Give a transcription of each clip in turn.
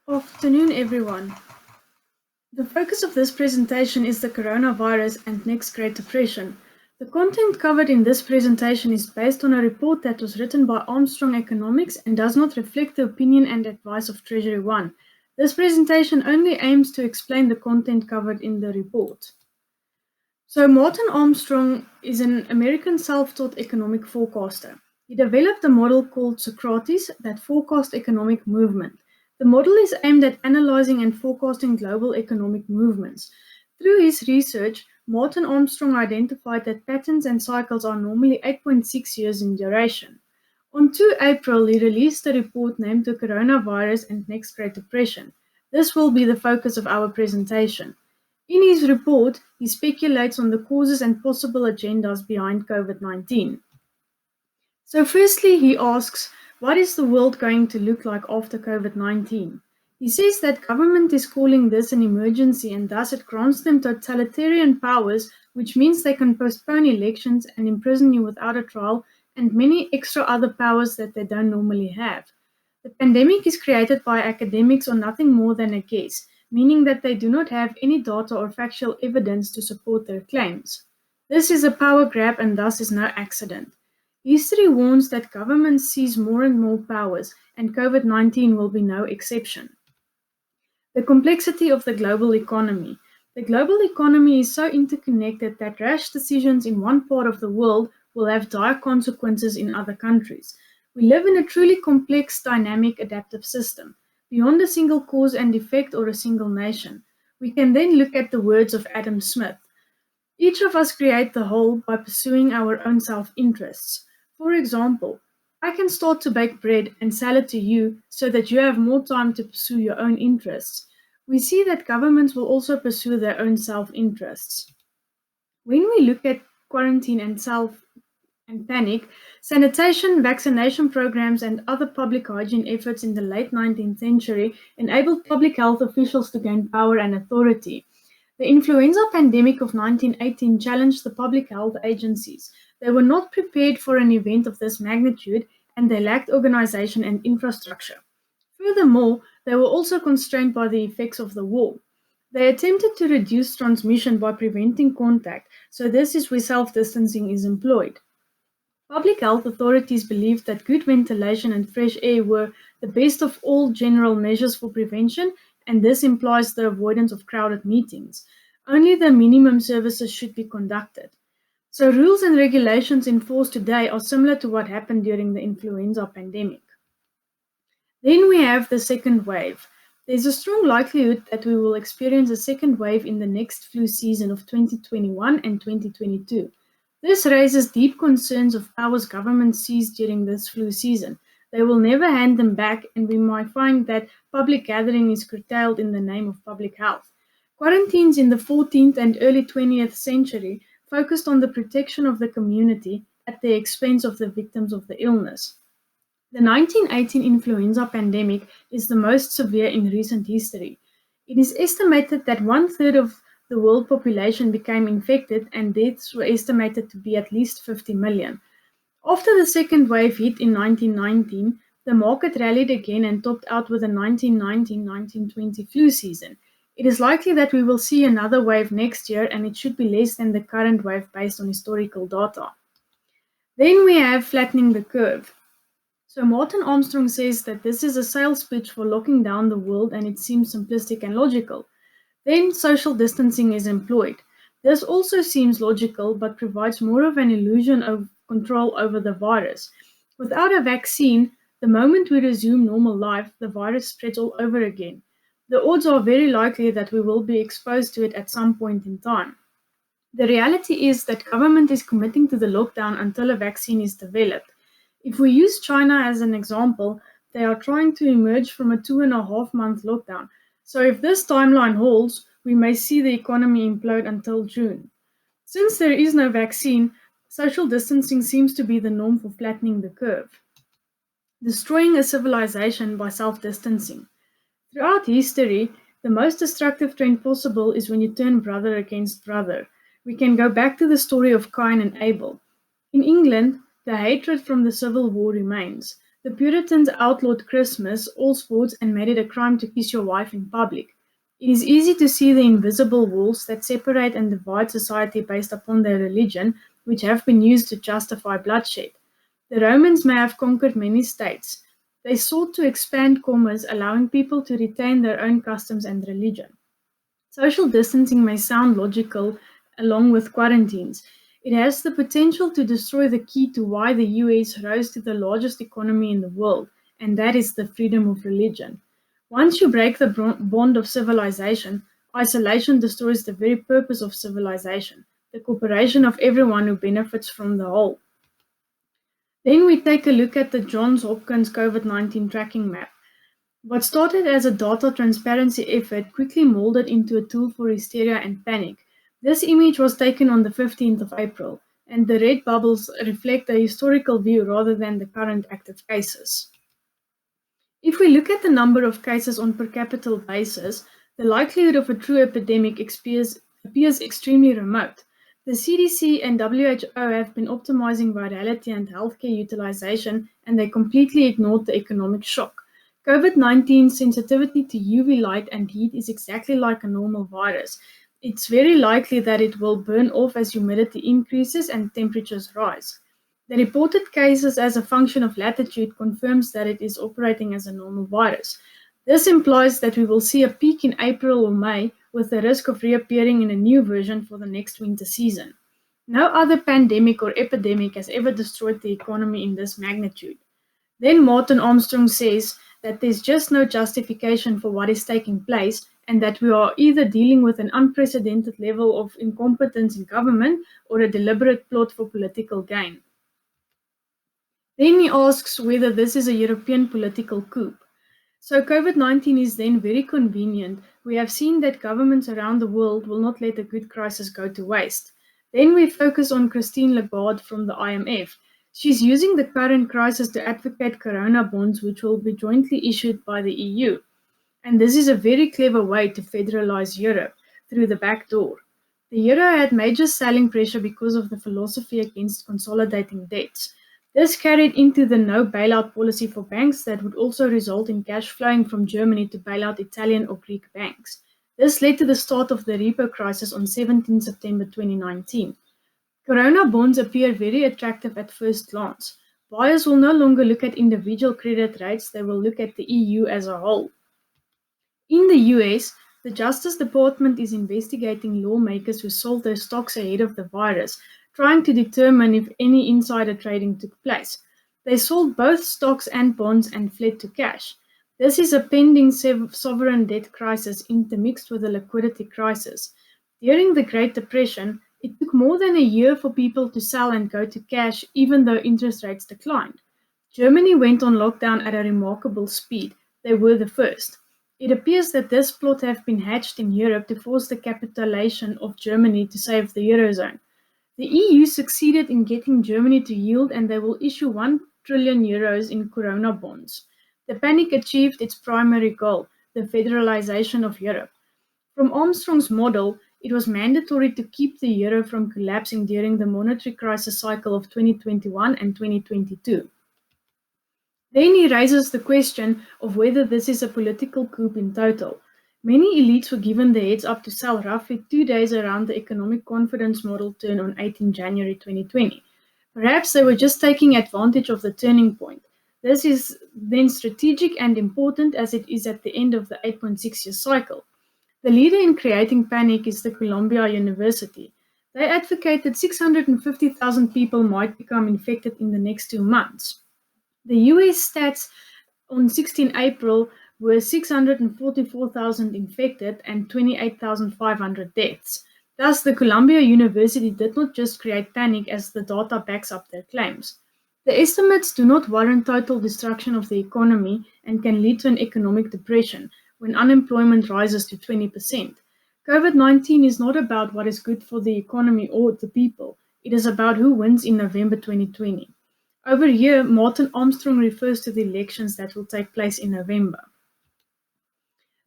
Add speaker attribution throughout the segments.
Speaker 1: Afternoon, everyone. The focus of this presentation is the coronavirus and next Great Depression. The content covered in this presentation is based on a report that was written by Armstrong Economics and does not reflect the opinion and advice of Treasury One. This presentation only aims to explain the content covered in the report. So Martin Armstrong is an American self-taught economic forecaster. He developed a model called Socrates that forecast economic movement. The model is aimed at analyzing and forecasting global economic movements. Through his research, Martin Armstrong identified that patterns and cycles are normally 8.6 years in duration. On 2 April, he released a report named The Coronavirus and Next Great Depression. This will be the focus of our presentation. In his report, he speculates on the causes and possible agendas behind COVID-19. So firstly, he asks, what is the world going to look like after COVID-19? He says that government is calling this an emergency and thus it grants them totalitarian powers, which means they can postpone elections and imprison you without a trial and many extra other powers that they don't normally have. The pandemic is created by academics or nothing more than a guess, meaning that they do not have any data or factual evidence to support their claims. This is a power grab and thus is no accident. History warns that governments seize more and more powers, and COVID-19 will be no exception. The complexity of the global economy. The global economy is so interconnected that rash decisions in one part of the world will have dire consequences in other countries. We live in a truly complex, dynamic, adaptive system, beyond a single cause and effect or a single nation. We can then look at the words of Adam Smith. Each of us create the whole by pursuing our own self-interests. For example, I can start to bake bread and sell it to you so that you have more time to pursue your own interests. We see that governments will also pursue their own self-interests. When we look at quarantine and panic, sanitation, vaccination programs, and other public hygiene efforts in the late 19th century enabled public health officials to gain power and authority. The influenza pandemic of 1918 challenged the public health agencies. They were not prepared for an event of this magnitude, and they lacked organization and infrastructure. Furthermore, they were also constrained by the effects of the war. They attempted to reduce transmission by preventing contact, so this is where self-distancing is employed. Public health authorities believed that good ventilation and fresh air were the best of all general measures for prevention, and this implies the avoidance of crowded meetings. Only the minimum services should be conducted. So rules and regulations enforced today are similar to what happened during the influenza pandemic. Then we have the second wave. There's a strong likelihood that we will experience a second wave in the next flu season of 2021 and 2022. This raises deep concerns of powers governments seize during this flu season. They will never hand them back, and we might find that public gathering is curtailed in the name of public health. Quarantines in the 14th and early 20th century focused on the protection of the community at the expense of the victims of the illness. The 1918 influenza pandemic is the most severe in recent history. It is estimated that 1/3 of the world population became infected and deaths were estimated to be at least 50 million. After the second wave hit in 1919, the market rallied again and topped out with the 1919-1920 flu season. It is likely that we will see another wave next year, and it should be less than the current wave based on historical data. Then we have flattening the curve. So Martin Armstrong says that this is a sales pitch for locking down the world, and it seems simplistic and logical. Then social distancing is employed. This also seems logical, but provides more of an illusion of control over the virus. Without a vaccine, the moment we resume normal life, the virus spreads all over again. The odds are very likely that we will be exposed to it at some point in time. The reality is that government is committing to the lockdown until a vaccine is developed. If we use China as an example, they are trying to emerge from a 2.5-month lockdown. So if this timeline holds, we may see the economy implode until June. Since there is no vaccine, social distancing seems to be the norm for flattening the curve. Destroying a civilization by self-distancing. Throughout history, the most destructive trend possible is when you turn brother against brother. We can go back to the story of Cain and Abel. In England, the hatred from the Civil War remains. The Puritans outlawed Christmas, all sports, and made it a crime to kiss your wife in public. It is easy to see the invisible walls that separate and divide society based upon their religion, which have been used to justify bloodshed. The Romans may have conquered many states. They sought to expand commerce, allowing people to retain their own customs and religion. Social distancing may sound logical along with quarantines. It has the potential to destroy the key to why the US rose to the largest economy in the world, and that is the freedom of religion. Once you break the bond of civilization, isolation destroys the very purpose of civilization, the cooperation of everyone who benefits from the whole. Then we take a look at the Johns Hopkins COVID-19 tracking map. What started as a data transparency effort quickly molded into a tool for hysteria and panic. This image was taken on the 15th of April, and the red bubbles reflect the historical view rather than the current active cases. If we look at the number of cases on per capita basis, the likelihood of a true epidemic appears extremely remote. The CDC and WHO have been optimizing virality and healthcare utilization, and they completely ignored the economic shock. COVID-19 sensitivity to UV light and heat is exactly like a normal virus. It's very likely that it will burn off as humidity increases and temperatures rise. The reported cases as a function of latitude confirms that it is operating as a normal virus. This implies that we will see a peak in April or May with the risk of reappearing in a new version for the next winter season. No other pandemic or epidemic has ever destroyed the economy in this magnitude. Then Martin Armstrong says that there's just no justification for what is taking place and that we are either dealing with an unprecedented level of incompetence in government or a deliberate plot for political gain. Then he asks whether this is a European political coup. So COVID-19 is then very convenient. We have seen that governments around the world will not let a good crisis go to waste. Then we focus on Christine Lagarde from the IMF. She's using the current crisis to advocate corona bonds, which will be jointly issued by the EU. And this is a very clever way to federalize Europe through the back door. The euro had major selling pressure because of the philosophy against consolidating debts. This carried into the no bailout policy for banks that would also result in cash flowing from Germany to bail out Italian or Greek banks. This led to the start of the repo crisis on 17 September 2019. Corona bonds appear very attractive at first glance. Buyers will no longer look at individual credit rates, they will look at the EU as a whole. In the US, the Justice Department is investigating lawmakers who sold their stocks ahead of the virus, trying to determine if any insider trading took place. They sold both stocks and bonds and fled to cash. This is a pending sovereign debt crisis intermixed with a liquidity crisis. During the Great Depression, it took more than a year for people to sell and go to cash, even though interest rates declined. Germany went on lockdown at a remarkable speed. They were the first. It appears that this plot has been hatched in Europe to force the capitulation of Germany to save the Eurozone. The EU succeeded in getting Germany to yield, and they will issue 1 trillion euros in corona bonds. The panic achieved its primary goal, the federalization of Europe. From Armstrong's model, it was mandatory to keep the euro from collapsing during the monetary crisis cycle of 2021 and 2022. Then he raises the question of whether this is a political coup in total. Many elites were given the heads up to sell roughly 2 days around the economic confidence model turn on 18 January 2020. Perhaps they were just taking advantage of the turning point. This is then strategic and important as it is at the end of the 8.6-year cycle. The leader in creating panic is the Columbia University. They advocated 650,000 people might become infected in the next 2 months. The US stats on 16 April were 644,000 infected and 28,500 deaths. Thus, the Columbia University did not just create panic as the data backs up their claims. The estimates do not warrant total destruction of the economy and can lead to an economic depression when unemployment rises to 20%. COVID-19 is not about what is good for the economy or the people. It is about who wins in November 2020. Over here, Martin Armstrong refers to the elections that will take place in November.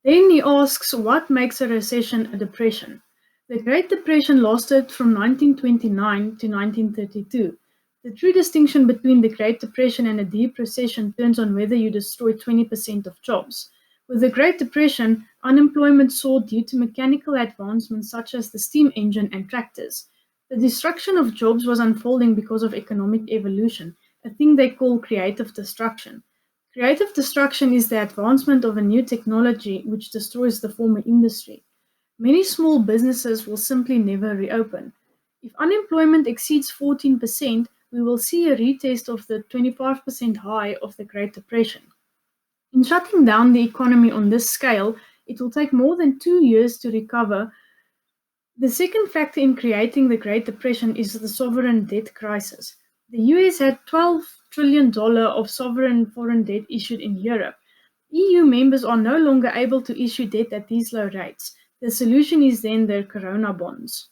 Speaker 1: Then he asks, what makes a recession a depression? The Great Depression lasted from 1929 to 1932. The true distinction between the Great Depression and a deep recession turns on whether you destroy 20% of jobs. With the Great Depression, unemployment soared due to mechanical advancements such as the steam engine and tractors. The destruction of jobs was unfolding because of economic evolution, a thing they call creative destruction. Creative destruction is the advancement of a new technology which destroys the former industry. Many small businesses will simply never reopen. If unemployment exceeds 14%, we will see a retest of the 25% high of the Great Depression. In shutting down the economy on this scale, it will take more than 2 years to recover. The second factor in creating the Great Depression is the sovereign debt crisis. The US had $12 trillion of sovereign foreign debt issued in Europe. EU members are no longer able to issue debt at these low rates. The solution is then their corona bonds.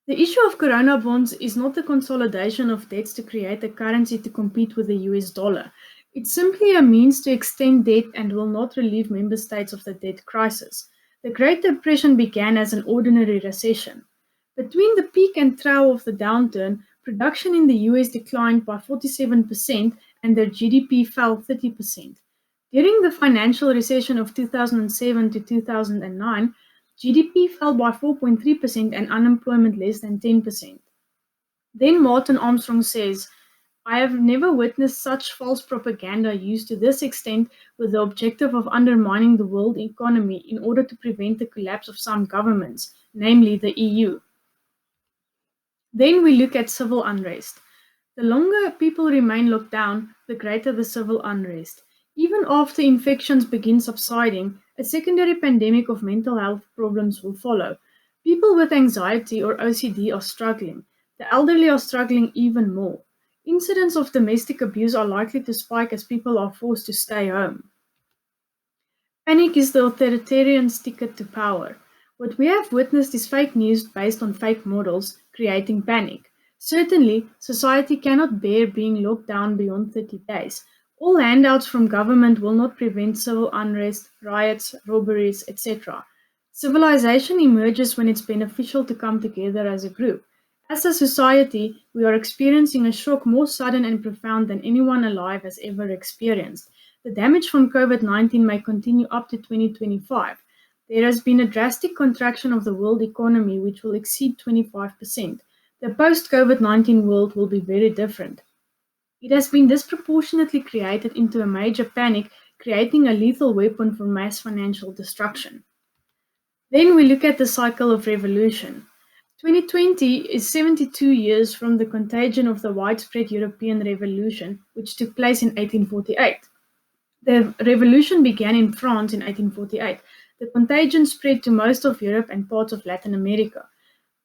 Speaker 1: The issue of corona bonds is not the consolidation of debts to create a currency to compete with the US dollar. It's simply a means to extend debt and will not relieve member states of the debt crisis. The Great Depression began as an ordinary recession. Between the peak and trough of the downturn, production in the US declined by 47% and their GDP fell 30%. During the financial recession of 2007 to 2009, GDP fell by 4.3% and unemployment less than 10%. Then Martin Armstrong says, I have never witnessed such false propaganda used to this extent with the objective of undermining the world economy in order to prevent the collapse of some governments, namely the EU. Then we look at civil unrest. The longer people remain locked down, the greater the civil unrest. Even after infections begin subsiding, a secondary pandemic of mental health problems will follow. People with anxiety or OCD are struggling. The elderly are struggling even more. Incidents of domestic abuse are likely to spike as people are forced to stay home. Panic is the authoritarian's ticket to power. What we have witnessed is fake news based on fake models, creating panic. Certainly, society cannot bear being locked down beyond 30 days. All handouts from government will not prevent civil unrest, riots, robberies, etc. Civilization emerges when it's beneficial to come together as a group. As a society, we are experiencing a shock more sudden and profound than anyone alive has ever experienced. The damage from COVID-19 may continue up to 2025. There has been a drastic contraction of the world economy which will exceed 25%. The post-COVID-19 world will be very different. It has been disproportionately created into a major panic, creating a lethal weapon for mass financial destruction. Then we look at the cycle of revolution. 2020 is 72 years from the contagion of the widespread European Revolution, which took place in 1848. The revolution began in France in 1848. The contagion spread to most of Europe and parts of Latin America.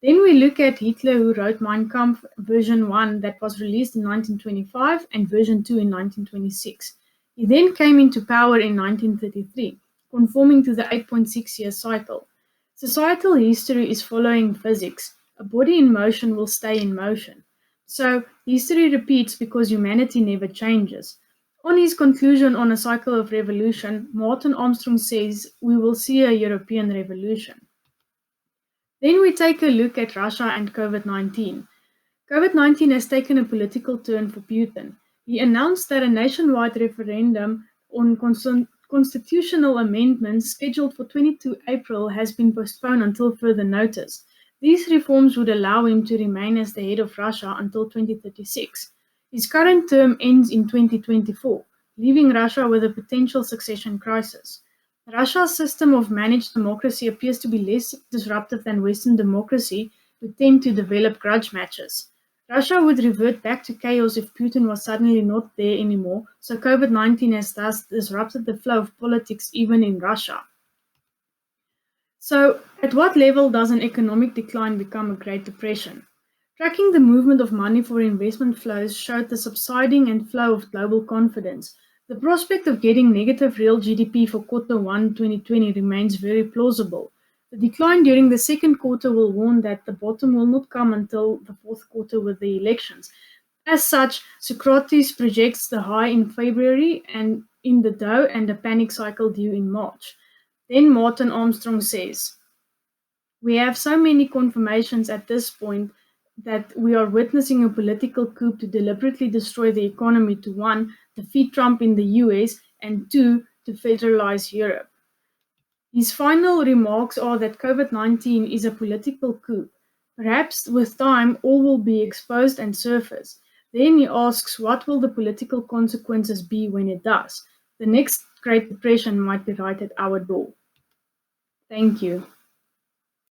Speaker 1: Then we look at Hitler, who wrote Mein Kampf version 1 that was released in 1925 and version 2 in 1926. He then came into power in 1933, conforming to the 8.6-year cycle. Societal history is following physics. A body in motion will stay in motion. So, history repeats because humanity never changes. On his conclusion on a cycle of revolution, Martin Armstrong says we will see a European revolution. Then we take a look at Russia and COVID-19. COVID-19 has taken a political turn for Putin. He announced that a nationwide referendum on constitutional amendments scheduled for 22 April has been postponed until further notice. These reforms would allow him to remain as the head of Russia until 2036. His current term ends in 2024, leaving Russia with a potential succession crisis. Russia's system of managed democracy appears to be less disruptive than Western democracy, who tend to develop grudge matches. Russia would revert back to chaos if Putin was suddenly not there anymore, so COVID-19 has thus disrupted the flow of politics even in Russia. So, at what level does an economic decline become a Great Depression? Tracking the movement of money for investment flows showed the subsiding and flow of global confidence. The prospect of getting negative real GDP for Q1 2020 remains very plausible. The decline during the second quarter will warn that the bottom will not come until the fourth quarter with the elections. As such, Socrates projects the high in February and in the Dow and a panic cycle due in March. Then Martin Armstrong says, we have so many confirmations at this point that we are witnessing a political coup to deliberately destroy the economy to one, defeat Trump in the US, and two, to federalize Europe. His final remarks are that COVID-19 is a political coup. Perhaps with time all will be exposed and surface. Then he asks what will the political consequences be when it does. The next Great Depression might be right at our door. Thank you.